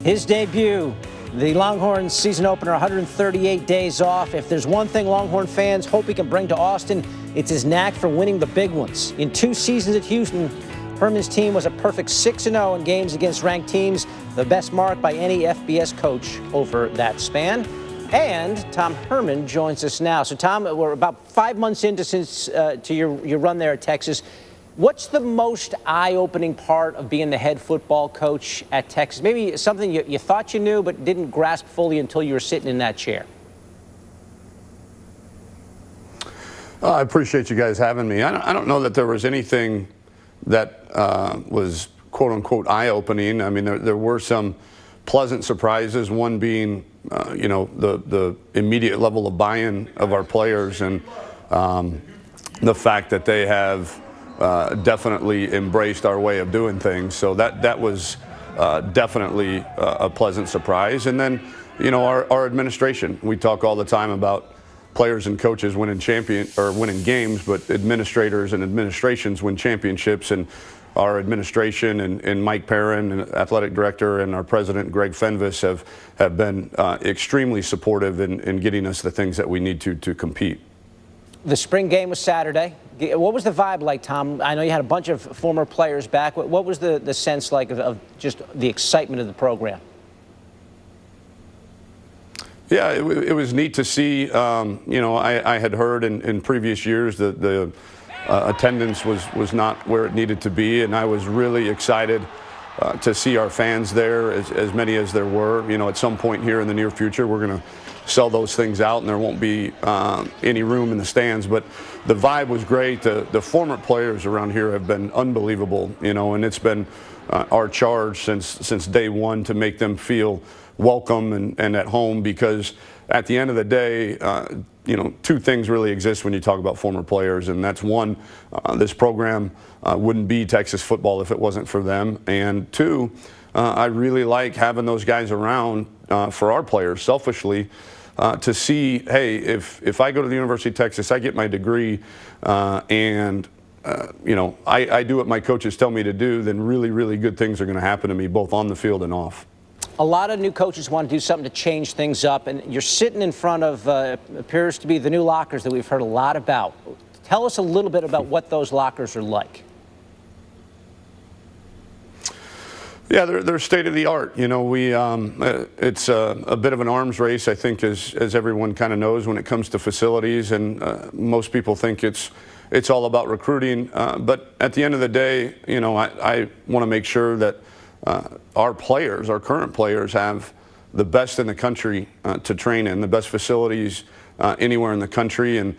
His debut, the Longhorns season opener, 138 days off. If there's one thing Longhorn fans hope he can bring to Austin, it's his knack for winning the big ones. In 2 seasons at Houston, Herman's team was a perfect 6-0 in games against ranked teams, the best mark by any FBS coach over that span. And Tom Herman joins us now. So, Tom, we're about 5 months into to your run there at Texas. What's the most eye-opening part of being the head football coach at Texas? Maybe something you thought you knew but didn't grasp fully until you were sitting in that chair. I appreciate you guys having me. I don't know that there was anything that was quote-unquote eye-opening. I mean, there were some pleasant surprises, one being, the immediate level of buy-in of our players and the fact that they have definitely embraced our way of doing things. So that was definitely a pleasant surprise. And then, our administration. We talk all the time about players and coaches winning games, but administrators and administrations win championships. And our administration and Mike Perrin, and athletic director, and our president Greg Fenves have been extremely supportive in getting us the things that we need to compete. The spring game was Saturday. What was the vibe like, Tom? I know you had a bunch of former players back. What was the sense like of just the excitement of the program? Yeah, it was neat to see. I had heard in previous years that the attendance was not where it needed to be, and I was really excited to see our fans there, as many as there were. At some point here in the near future, we're going to sell those things out, and there won't be any room in the stands. But the vibe was great. The former players around here have been unbelievable, and it's been our charge since day one to make them feel welcome and at home, because at the end of the day, 2 things really exist when you talk about former players, and that's one, this program wouldn't be Texas football if it wasn't for them, and 2, I really like having those guys around for our players, selfishly, to see, hey, if I go to the University of Texas, I get my degree, and I do what my coaches tell me to do, then really, really good things are going to happen to me, both on the field and off. A lot of new coaches want to do something to change things up, and you're sitting in front of appears to be the new lockers that we've heard a lot about. Tell us a little bit about what those lockers are like. Yeah, they're state of the art. It's a bit of an arms race, I think, as everyone kind of knows when it comes to facilities, and most people think it's all about recruiting. But at the end of the day, I want to make sure that our current players, have the best in the country to train in, the best facilities anywhere in the country, and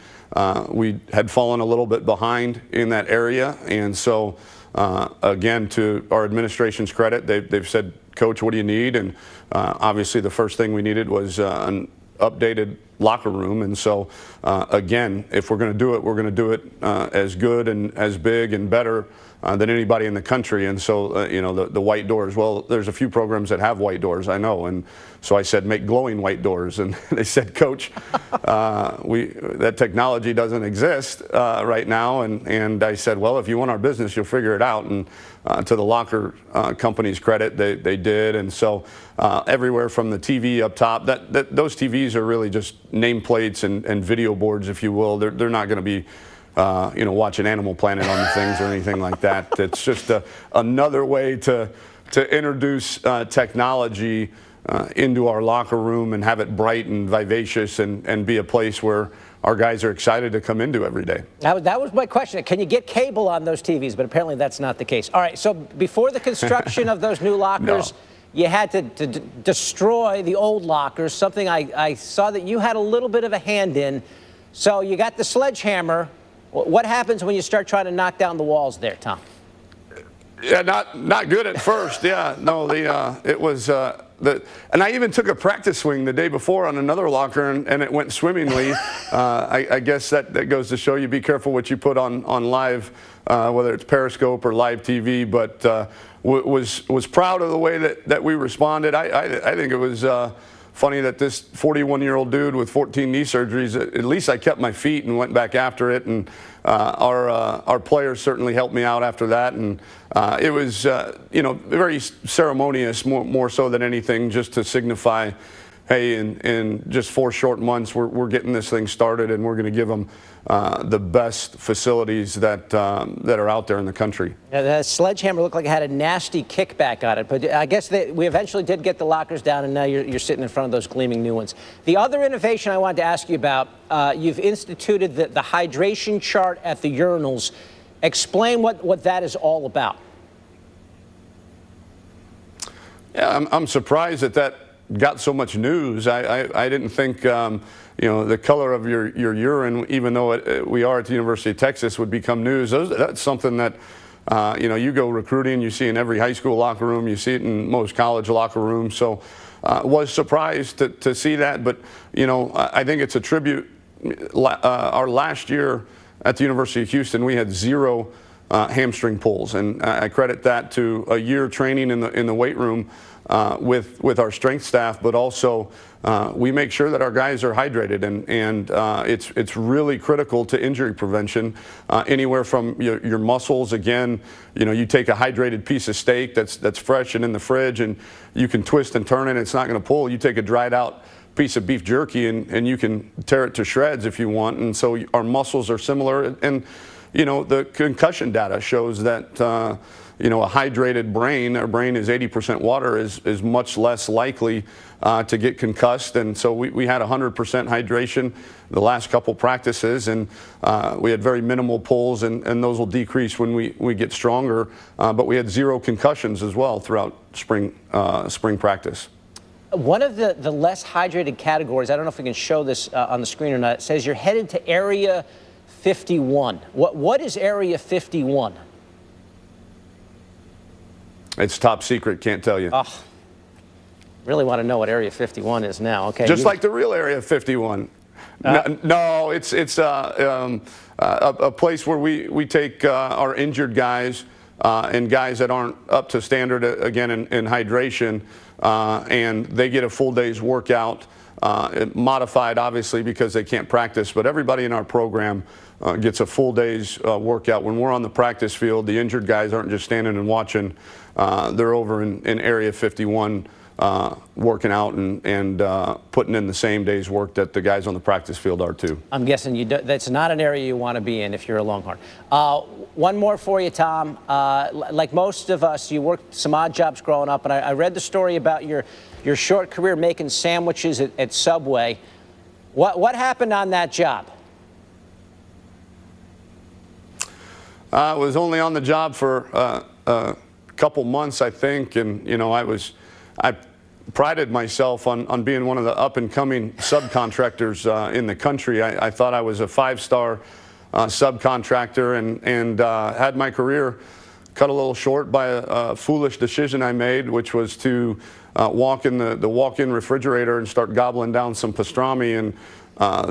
we had fallen a little bit behind in that area. And so, again, to our administration's credit, they've said, Coach, what do you need? And obviously the first thing we needed was an updated locker room. And so, again, if we're going to do it, we're going to do it as good and as big and better than anybody in the country. And so, the white doors, well, there's a few programs that have white doors, I know. And so I said, make glowing white doors. And they said, Coach, that technology doesn't exist right now. And I said, well, if you want our business, you'll figure it out. And to the locker company's credit, they did. And so everywhere from the TV up top, those TVs are really just nameplates and video boards, if you will. They're not going to be watching Animal Planet on the things or anything like that. It's just another way to introduce technology into our locker room and have it bright and vivacious and be a place where our guys are excited to come into every day. That was my question. Can you get cable on those TVs? But apparently that's not the case. All right, so before the construction of those new lockers, you had to destroy the old lockers, something I saw that you had a little bit of a hand in. So you got the sledgehammer. What happens when you start trying to knock down the walls there, Tom? Yeah, not good at first. Yeah, no, it was and I even took a practice swing the day before on another locker, and it went swimmingly. I guess that goes to show you, be careful what you put on live, whether it's Periscope or live TV. But was proud of the way that we responded. I think it was funny that this 41-year-old dude with 14 knee surgeries, at least I kept my feet and went back after it. And our players certainly helped me out after that. And it was, very ceremonious, more so than anything, just to signify, hey, in just 4 short months, we're getting this thing started, and we're going to give them the best facilities that are out there in the country. Yeah, that sledgehammer looked like it had a nasty kickback on it, but I guess we eventually did get the lockers down, and now you're sitting in front of those gleaming new ones. The other innovation I wanted to ask you about, you've instituted the hydration chart at the urinals. Explain what that is all about. Yeah, I'm surprised that got so much news. I didn't think the color of your urine, even though we are at the University of Texas, would become news. That's something that you go recruiting, you see in every high school locker room, you see it in most college locker rooms. So was surprised to see that, but I think it's a tribute. Our last year at the University of Houston, we had 0 hamstring pulls, and I credit that to a year training in the weight room with our strength staff, but also we make sure that our guys are hydrated, and it's really critical to injury prevention. Anywhere from your muscles, again, you take a hydrated piece of steak that's fresh and in the fridge, and you can twist and turn it, it's not going to pull. You take a dried out piece of beef jerky and you can tear it to shreds if you want. And so our muscles are similar, and the concussion data shows that a hydrated brain, our brain is 80% water, is much less likely to get concussed. And so we had 100% hydration the last couple practices, and we had very minimal pulls, and those will decrease when we get stronger. But we had 0 concussions as well throughout spring practice. One of the less hydrated categories, I don't know if we can show this on the screen or not, it says you're headed to Area 51. What is Area 51? It's top secret, can't tell you. Oh, really want to know what Area 51 is now. Okay. Just like the real Area 51. No, it's a place where we take our injured guys and guys that aren't up to standard, again, in hydration, and they get a full day's workout, modified obviously because they can't practice, but everybody in our program gets a full day's workout. When we're on the practice field, the injured guys aren't just standing and watching. They're over in Area 51 working out and putting in the same day's work that the guys on the practice field are too. I'm guessing that's not an area you want to be in if you're a Longhorn. One more for you, Tom. Like most of us, you worked some odd jobs growing up, and I read the story about your short career making sandwiches at Subway. What happened on that job? I was only on the job for a couple months, I think, and I prided myself on being one of the up-and-coming subcontractors in the country. I thought I was a 5-star subcontractor, and had my career cut a little short by a foolish decision I made, which was to walk in the walk-in refrigerator and start gobbling down some pastrami. And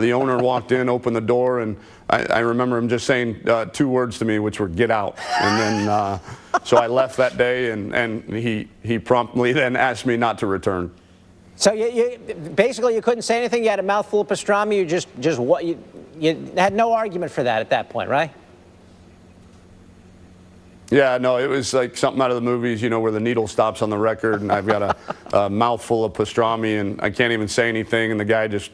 the owner walked in, opened the door, and I remember him just saying 2 words to me, which were "get out." And then so I left that day, and he promptly then asked me not to return. So you basically you couldn't say anything. You had a mouthful of pastrami. You had no argument for that at that point, right? Yeah, no, it was like something out of the movies, where the needle stops on the record, and I've got a mouthful of pastrami, and I can't even say anything, and the guy just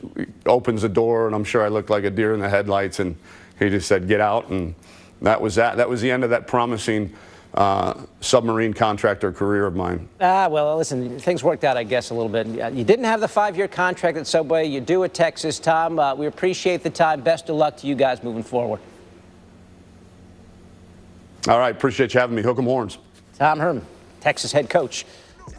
opens the door, and I'm sure I looked like a deer in the headlights, and he just said, "Get out," and that was that. That was the end of that promising submarine contractor career of mine. Well, listen, things worked out, I guess, a little bit. You didn't have the 5-year contract at Subway. You do at Texas, Tom. We appreciate the time. Best of luck to you guys moving forward. All right, appreciate you having me. Hook 'em horns. Tom Herman, Texas head coach.